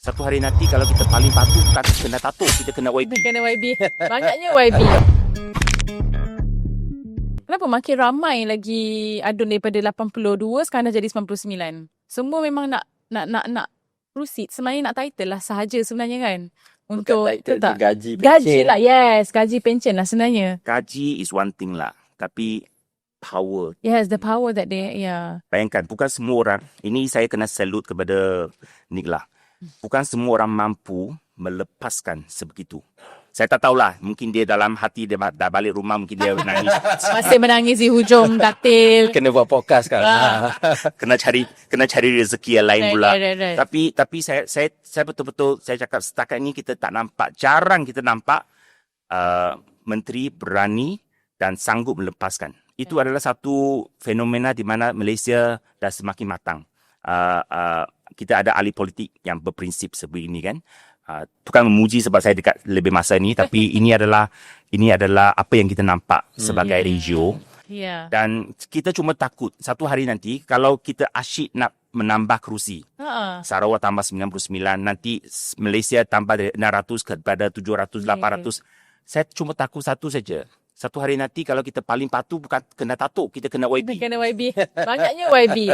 Satu hari nanti kalau kita paling patuh, bukan kena tatuk, kita kena YB. Kena YB. Banyaknya YB. Kenapa makin ramai lagi adun daripada 82 sekarang dah jadi 99? Semua memang nak proceed. Sebenarnya nak title lah sahaja sebenarnya kan. Untuk title tak? gaji Gaji pencen. lah, yes. Gaji pencen lah sebenarnya. Gaji is one thing lah, tapi power. Yes, the power that they, yeah. Bayangkan, bukan semua orang, ini saya kena salute kepada Nick lah. Bukan semua orang mampu melepaskan sebegitu. Saya tak tahulah, mungkin dia dalam hati dia dah balik rumah, mungkin dia menangis. Masih menangis di hujung katil. Kena buat podcast kan. kena cari rezeki yang lain pula. Right. Tapi saya betul-betul saya cakap setakat ni kita tak nampak, jarang kita nampak menteri berani dan sanggup melepaskan. Itu adalah satu fenomena di mana Malaysia dah semakin matang. Kita ada ahli politik yang berprinsip seperti ini kan. Bukan memuji sebab saya dekat lebih masa ni, tapi ini adalah apa yang kita nampak sebagai regio. Yeah. Dan kita cuma takut satu hari nanti kalau kita asyik nak menambah kerusi. Sarawak tambah 99, nanti Malaysia tambah dari 600 kepada 700, 800. Saya cuma takut satu saja. Satu hari nanti kalau kita paling patuh, bukan kena tatuk, kita kena YB. Kena YB. Banyaknya YB.